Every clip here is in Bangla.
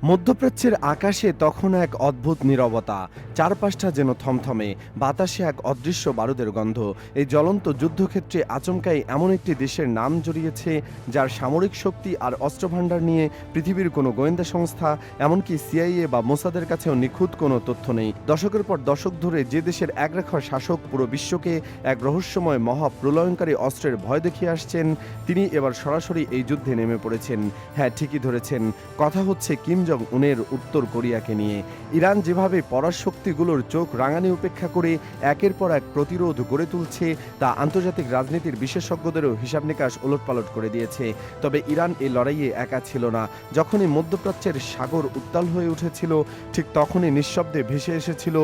মধ্যপ্রাচ্যের আকাশে তখন এক অদ্ভুত নীরবতা। চারপাশটা যেন থমথমে, বাতাসে এক অদৃশ্য বারুদের গন্ধ। এই জ্বলন্ত যুদ্ধক্ষেত্রে আচমকাই এমন একটি দেশের নাম জড়িয়েছে যার সামরিক শক্তি আর অস্ত্রভাণ্ডার নিয়ে পৃথিবীর কোনো গোয়েন্দা সংস্থা, এমনকি সিআইএ বা মোসাদের কাছেও নিখুঁত কোনো তথ্য নেই। দশকের পর দশক ধরে যে দেশের একরেখার শাসক পুরো বিশ্বকে এক রহস্যময় মহাপ্রলয়ঙ্কারী অস্ত্রের ভয় দেখিয়ে আসছেন, তিনি এবার সরাসরি এই যুদ্ধে নেমে পড়েছেন। হ্যাঁ, ঠিকই ধরেছেন, কথা হচ্ছে কিম জং উনের উত্তর কোরিয়াকে নিয়ে। ইরান যেভাবে পরাশক্তিগুলোর চোখ রাঙানি উপেক্ষা করে একের পর এক প্রতিরোধ গড়ে তুলছে, তা আন্তর্জাতিক রাজনীতির বিশেষজ্ঞদেরও হিসাব নিকাশ ওলটপালট করে দিয়েছে। তবে ইরান এই লড়াইয়ে একা ছিল না। যখনই মধ্যপ্রাচ্যের সাগর উত্তাল হয়ে উঠেছিল, ঠিক তখনই নিঃশব্দে ভেসে এসেছিল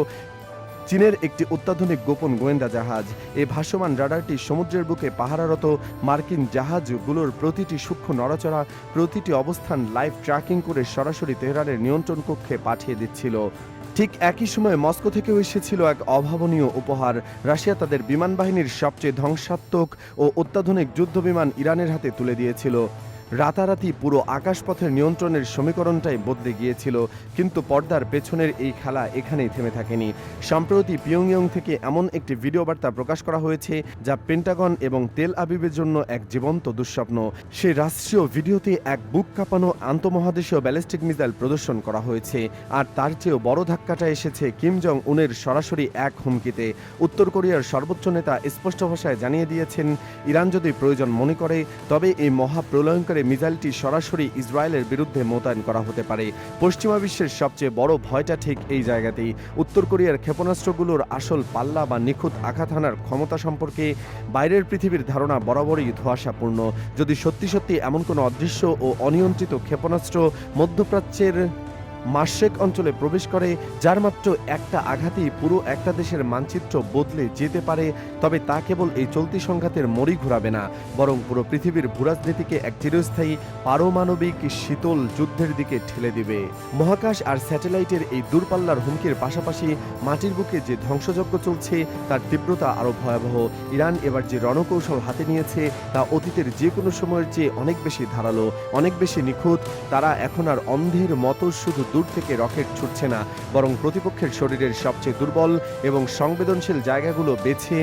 চীনের একটি অত্যাধুনিক গোপন গোয়েন্দা জাহাজ। এই ভাসমান রাডারটি সমুদ্রের বুকে পাহারারত মার্কিন জাহাজগুলোর প্রতিটি সূক্ষ্ম নড়াচড়া, প্রতিটি অবস্থান লাইভ ট্র্যাকিং করে সরাসরি তেহরানের নিয়ন্ত্রণ কক্ষে পাঠিয়ে দিচ্ছিল। ঠিক একই সময়ে মস্কো থেকেও এসেছিল এক অভাবনীয় উপহার। রাশিয়া তাদের বিমান বাহিনীর সবচেয়ে ধ্বংসাত্মক ও অত্যাধুনিক যুদ্ধবিমান ইরানের হাতে তুলে দিয়েছিল। রাতারাতি পুরো আকাশপথের নিয়ন্ত্রণের সমীকরণটাই বদলে গিয়েছিল। কিন্তু পর্দার পেছনের এই খেলা এখানেই থেমে থাকেনি। সম্প্রতি পিয়ংইয়ং থেকে এমন একটি ভিডিও বার্তা প্রকাশ করা হয়েছে যা পেন্টাগন এবং তেল আবিবের জন্য এক জীবন্ত দুঃস্বপ্ন। সেই রাষ্ট্রীয় ভিডিওতে এক বুক কাঁপানো আন্তঃমহাদেশীয় ব্যালিস্টিক মিসাইল প্রদর্শন করা হয়েছে। আর তার চেয়েও বড় ধাক্কাটা এসেছে কিম জং উনের সরাসরি এক হুমকিতে। উত্তর কোরিয়ার সর্বোচ্চ নেতা স্পষ্ট ভাষায় জানিয়ে দিয়েছেন, ইরান যদি প্রয়োজন মনে করে তবে এই মহাপ্রলয়ঙ্কারী মিসাইলটি সরাসরি ইসরায়েলের বিরুদ্ধে মোতায়েন করা হতে পারে। পশ্চিমা বিশ্বের সবচেয়ে বড় ভয়টা ঠিক এই জায়গাতেই। উত্তর কোরিয়ার ক্ষেপণাস্ত্রগুলোর আসল পাল্লা বা নিখুঁত আঘাত হানার ক্ষমতা সম্পর্কে বাইরের পৃথিবীর ধারণা বরাবরই ধোঁয়াশাপূর্ণ। যদি সত্যি সত্যি এমন কোনো অদৃশ্য ও অনিয়ন্ত্রিত ক্ষেপণাস্ত্র মধ্যপ্রাচ্যের মাসেক অঞ্চলে প্রবেশ করে, যার মাত্র একটা আঘাতেই পুরো একটা দেশের মানচিত্র বদলে যেতে পারে, তবে তা কেবল এই চলতি সংঘাতের মরি ঘোরাবে না, বরং পুরো পৃথিবীর ভূরাজনীতিকে এক চিরস্থায়ী পারমাণবিক শীতল যুদ্ধের দিকে ঠেলে দিবে। মহাকাশ আর স্যাটেলাইটের এই দূরপাল্লার হুমকির পাশাপাশি মাটির বুকে যে ধ্বংসযজ্ঞ চলছে তার তীব্রতা আরও ভয়াবহ। ইরান এবার যে রণকৌশল হাতে নিয়েছে তা অতীতের যে কোনো সময়ের চেয়ে অনেক বেশি ধারালো, অনেক বেশি নিখুঁত। তারা এখন আর অন্ধের মতো শুধু দূর থেকে রকেট ছুটছে না, বরং প্রতিপক্ষের শরীরের সবচেয়ে দুর্বল এবং সংবেদনশীল জায়গাগুলো বেছে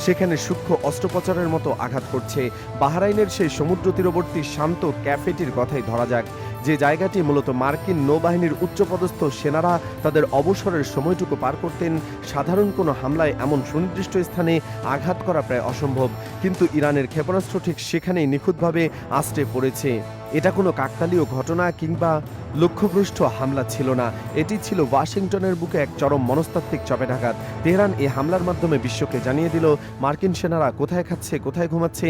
সেখানে সূক্ষ্ম অস্ত্রোপচারের মতো আঘাত করছে। বাহরাইনের সেই সমুদ্র তীরবর্তী শান্ত ক্যাফেটির কথাই ধরা যাক, যে জায়গাটি মূলত মার্কিন নৌবাহিনীর উচ্চপদস্থ সেনারা তাদের অবসরের সময়টুকু পার করতেন। সাধারণ কোনো হামলায় এমন সুনির্দিষ্ট স্থানে আঘাত করা প্রায় অসম্ভব, কিন্তু ইরানের ক্ষেপণাস্ত্র ঠিক সেখানেই নিখুঁতভাবে আছড়ে পড়েছে। এটা কোনো কাকতালীয় ঘটনা কিংবা লক্ষ্যভ্রষ্ট হামলা ছিল না, এটি ছিল ওয়াশিংটনের বুকে এক চরম মনস্তাত্ত্বিক চপেটাঘাত। তেহরান এই হামলার মাধ্যমে বিশ্বকে জানিয়ে দিল মার্কিন সেনারা কোথায় খাচ্ছে, কোথায় ঘুমাচ্ছে,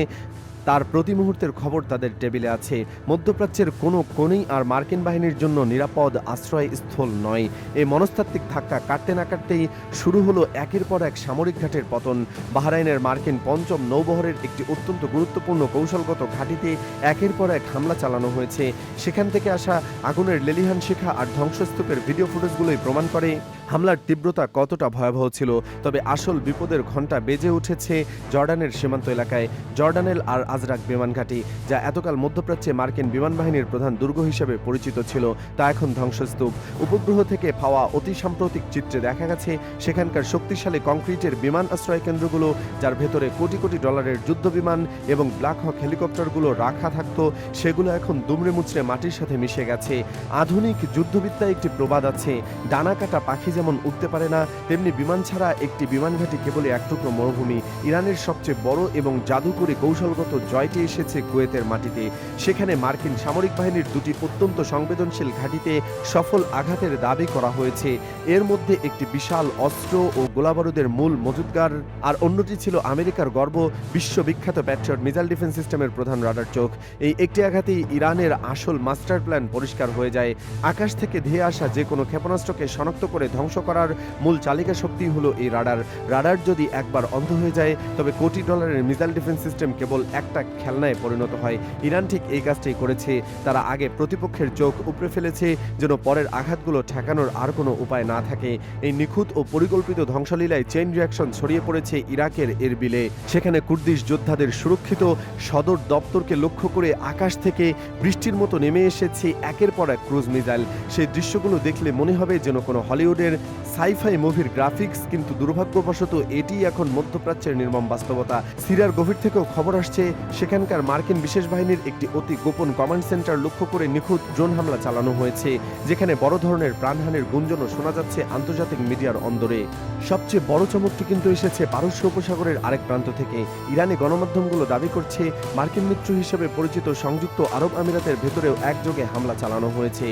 তার প্রতি মুহূর্তের খবর তাদের টেবিলে আছে। মধ্যপ্রাচ্যের কোনো কোণেই আর মার্কিন বাহিনীর জন্য নিরাপদ আশ্রয়স্থল নয়। এই মনস্তাত্ত্বিক ধাক্কা কাটতে না কাটতেই শুরু হলো একের পর এক সামরিক ঘাটের পতন। বাহরাইনের মার্কিন পঞ্চম নৌবহরের একটি অত্যন্ত গুরুত্বপূর্ণ কৌশলগত ঘাঁটিতে একের পর এক হামলা চালানো হয়েছে। সেখান থেকে আসা আগুনের লেলিহান শিখা আর ধ্বংসস্তূপের ভিডিও ফুটেজগুলোই প্রমাণ করে হামলার তীব্রতা কতটা ভয়াবহ ছিল। তবে আসল বিপদের ঘণ্টা বেজে উঠেছে জর্ডানের সীমান্ত এলাকায়। জর্ডানেল আর আজরাক বিমান ঘাঁটি, যা এতকাল মধ্যপ্রাচ্যে মার্কিন বিমান বাহিনীর প্রধান দুর্গ হিসেবে পরিচিত ছিল, তা এখন ধ্বংসস্তূপ। উপগ্রহ থেকে পাওয়া অতি সাম্প্রতিক চিত্রে দেখা গেছে সেখানকার শক্তিশালী কংক্রিটের বিমান আশ্রয় কেন্দ্রগুলো, যার ভেতরে কোটি কোটি ডলারের যুদ্ধ বিমান এবং ব্ল্যাক হক হেলিকপ্টারগুলো রাখা থাকতো, সেগুলো এখন দুমড়ে মুচড়ে মাটির সাথে মিশে গেছে। আধুনিক যুদ্ধবিদ্যায় একটি প্রবাদ আছে, ডানা কাটা পাখি যেমন উঠতে পারে না, তেমনি বিমান ছাড়া একটি বিমান ঘাঁটি কেবলই এক টুকরো মরুভূমি। ইরানের সবচেয়ে বড় এবং জাদুকরী কৌশলগত জয়টি এসেছে কুয়েতের মাটিতে। সেখানে মার্কিন সামরিক বাহিনীর দুটি অত্যন্ত সংবেদনশীল ঘাঁটিতে সফল আঘাতের দাবি করা হয়েছে। এর মধ্যে একটি বিশাল অস্ত্র ও গোলাবারুদের মূল মজুতগার, আর অন্যটি ছিল আমেরিকার গর্ব বিশ্ববিখ্যাত প্যাট্রিয়ট মিসাইল ডিফেন্স সিস্টেমের প্রধান রাডার চোখ। এই একটি আঘাতেই ইরানের আসল মাস্টার প্ল্যান পরিষ্কার হয়ে যায়। আকাশ থেকে ধেয়ে আসা যে কোনো ক্ষেপণাস্ত্রকে শনাক্ত করে ধ্বংস ধ্বংস করার মূল চালিকা শক্তি হলো এই রাডার। রাডার যদি একবার অন্ধ হয়ে যায় তবে কোটি ডলারের মিসাইল ডিফেন্স সিস্টেম কেবল একটা খেলনায় পরিণত হয়। ইরান ঠিক এই কাজটাই করেছে। তারা আগে প্রতিপক্ষের চোখ উপড়ে ফেলেছে যেন পরের আঘাতগুলো ঠেকানোর আর কোনো উপায় না থাকে। এই নিখুঁত ও পরিকল্পিত ধ্বংসলীলায় চেইন রিয়াকশন ছড়িয়ে পড়েছে ইরাকের এরবিলে। সেখানে কুর্দিশ যোদ্ধাদের সুরক্ষিত সদর দপ্তরকে লক্ষ্য করে আকাশ থেকে বৃষ্টির মতো নেমে এসেছে একের পর এক ক্রুজ মিসাইল। সেই দৃশ্যগুলো দেখলে মনে হবে যেন কোনো হলিউডের সাইফাই মুভির গ্রাফিক্স, কিন্তু দুর্ভাগ্যবশত এটি এখন মধ্যপ্রাচ্যের নির্মম বাস্তবতা। সিরিয়ার গভীর থেকেও খবর আসছে সেখানকার মার্কিন বিশেষ বাহিনীর একটি অতি গোপন কমান্ড সেন্টার লক্ষ্য করে নিখুঁত ড্রোন হামলা চালানো হয়েছে, যেখানে বড় ধরনের প্রাণহানির গুঞ্জনও শোনা যাচ্ছে আন্তর্জাতিক মিডিয়ার অন্দরে। সবচেয়ে বড় চমকটি কিন্তু এসেছে পারস্য উপসাগরের আরেক প্রান্ত থেকে। ইরানি গণমাধ্যমগুলো দাবি করছে মার্কিন মিত্র হিসেবে পরিচিত সংযুক্ত আরব আমিরাতের ভেতরেও একযোগে হামলা চালানো হয়েছে।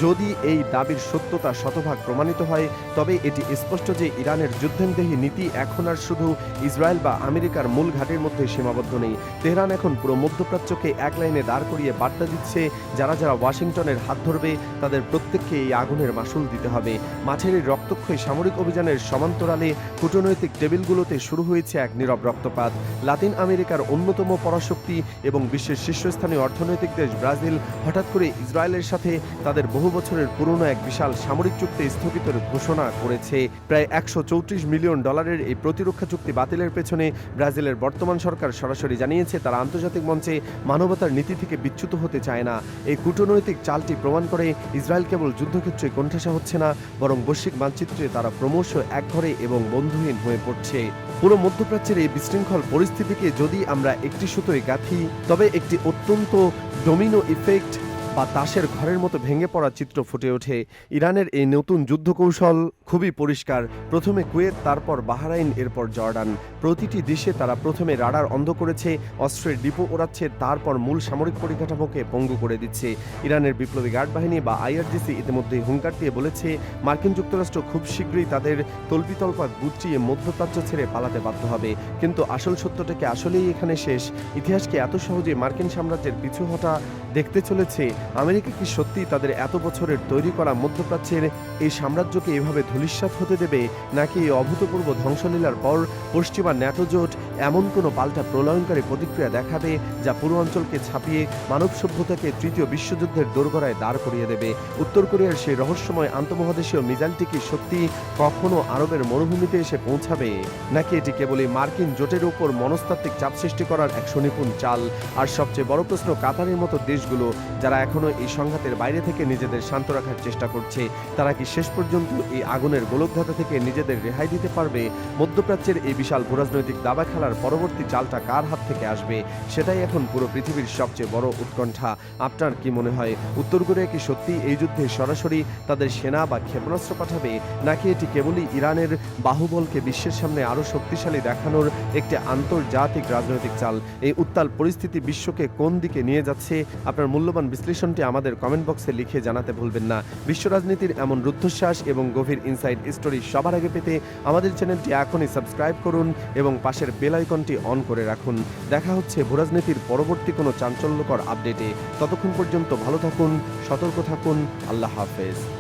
যদি এই দাবির সত্যতা শতভাগ প্রমাণিত হয় তবে এটি স্পষ্ট যে ইরানের যুদ্ধেন্দেহী নীতি এখন আর শুধু ইসরায়েল বা আমেরিকার মূল ঘাটের মধ্যে সীমাবদ্ধ নেই। তেহরান এখন পুরো মধ্যপ্রাচ্যকে এক লাইনে দাঁড় করিয়ে বার্তা দিচ্ছে, যারা যারা ওয়াশিংটনের হাত ধরবে তাদের প্রত্যেককে এই আগুনের মাসুল দিতে হবে। মাঝের এই রক্তক্ষয়ী সামরিক অভিযানের সমান্তরালে কূটনৈতিক টেবিলগুলোতে শুরু হয়েছে এক নীরব রক্তপাত। লাতিন আমেরিকার অন্যতম পরাশক্তি এবং বিশ্বের শীর্ষস্থানীয় অর্থনৈতিক দেশ ব্রাজিল হঠাৎ করে ইসরায়েলের সাথে তাদের বহু বছরের পুরনো এক বিশাল সামরিক চুক্তি স্থগিতের ঘোষণা করেছে। প্রায় $134 মিলিয়ন এই প্রতিরক্ষা চুক্তি বাতিলের পেছনে ব্রাজিলের বর্তমান সরকার সরাসরি জানিয়েছে তারা আন্তর্জাতিক মঞ্চে মানবতার নীতি থেকে বিচ্যুত হতে চায় না। এই কূটনৈতিক চালটি প্রমাণ করে ইসরায়েল কেবল যুদ্ধক্ষেত্রে কোণঠাসা হচ্ছে না, বরং বৈশ্বিক মানচিত্রে তারা ক্রমশ একঘরে এবং বন্ধুহীন হয়ে পড়ছে। পুরো মধ্যপ্রাচ্যের এই বিশৃঙ্খল পরিস্থিতিকে যদি আমরা একটি সুতোয় গাঁথি তবে একটি অত্যন্ত ডোমিনো ইফেক্ট বা তাসের ঘরের মতো ভেঙে পড়া চিত্র ফুটে ওঠে। ইরানের এই নতুন যুদ্ধ কৌশল খুবই পরিষ্কার। প্রথমে কুয়েত, তারপর বাহরাইন, এরপর জর্ডান। প্রতিটি দেশে তারা প্রথমে রাডার অন্ধ করেছে, অস্ত্রের ডিপো ওড়াচ্ছে, তারপর মূল সামরিক পরিকাঠামোকে পঙ্গু করে দিচ্ছে। ইরানের বিপ্লবী গার্ড বাহিনী বা আইআরজিসি ইতিমধ্যেই হুঙ্কার দিয়ে বলেছে মার্কিন যুক্তরাষ্ট্র খুব শীঘ্রই তাদের তল্পিতল্পা গুটিয়ে মধ্যপ্রাচ্য ছেড়ে পালাতে বাধ্য হবে। কিন্তু আসল সত্যটাকে আসলেই এখানে শেষ। ইতিহাসকে এত সহজে মার্কিন সাম্রাজ্যের পিছু হটা দেখতে চলেছে। আমেরিকা কি সত্যি তাদের এত বছরের তৈরি করা মধ্যপ্রাচ্যের এই সাম্রাজ্যকে এভাবে ধূলিসাৎ হতে দেবে, নাকি এই অভূতপূর্ব ধ্বংসলীলার পর পশ্চিমা ন্যাটো জোট এমন কোনো পাল্টা প্রলয়ঙ্কারী প্রতিক্রিয়া দেখাবে যা পুরো অঞ্চলকে ছাপিয়ে মানব সভ্যতাকে তৃতীয় বিশ্বযুদ্ধের দোরগোড়ায় দাঁড় করিয়ে দেবে? উত্তর কোরিয়ার সেই রহস্যময় আন্তঃমহাদেশীয় মিসাইলটি কি সত্যি কখনো আরবের মরুভূমিতে এসে পৌঁছাবে, নাকি এটি কেবলই মার্কিন জোটের উপর মনস্তাত্ত্বিক চাপ সৃষ্টি করার এক সুনিপুণ চাল? আর সবচেয়ে বড় প্রশ্ন, কাতারের মতো দেশগুলো যারা এখনো এই সংঘাতের বাইরে থেকে নিজেদের শান্ত রাখার চেষ্টা করছে, তারা কি শেষ পর্যন্ত এই আগুনের গোলকধাতা থেকে নিজেদের রেহাই দিতে পারবে? মধ্যপ্রাচ্যের এই বিশাল ভূরাজনৈতিক দাবা খেলার পরবর্তী চালটা কার হাত থেকে আসবে, সেটাই এখন পুরো পৃথিবীর সবচেয়ে বড় উৎকণ্ঠা। আপনার কি মনে হয়, উত্তর কোরিয়া কি সত্যি এই যুদ্ধে সরাসরি তাদের সেনা বা ক্ষেপণাস্ত্র পাঠাবে, নাকি এটি কেবলই ইরানের বাহুবলকে বিশ্বের সামনে আরও শক্তিশালী দেখানোর একটি আন্তর্জাতিক রাজনৈতিক চাল? এই উত্তাল পরিস্থিতি বিশ্বকে কোন দিকে নিয়ে যাচ্ছে? আপনার মূল্যবান বিশ্লেষণটি আমাদের কমেন্ট বক্সে লিখে জানাতে ভুলবেন না। বিশ্ব রাজনীতির এমন রুদ্ধশ্বাস এবং গভীর ইনসাইড স্টোরি সবার আগে পেতে আমাদের চ্যানেলটি এখনই সাবস্ক্রাইব করুন এবং পাশের বেল আইকনটি অন করে রাখুন। দেখা হচ্ছে ভূরাজনীতির পরবর্তী কোনো চাঞ্চল্যকর আপডেটে। ততক্ষণ পর্যন্ত ভালো থাকুন, সতর্ক থাকুন। আল্লাহ হাফেজ।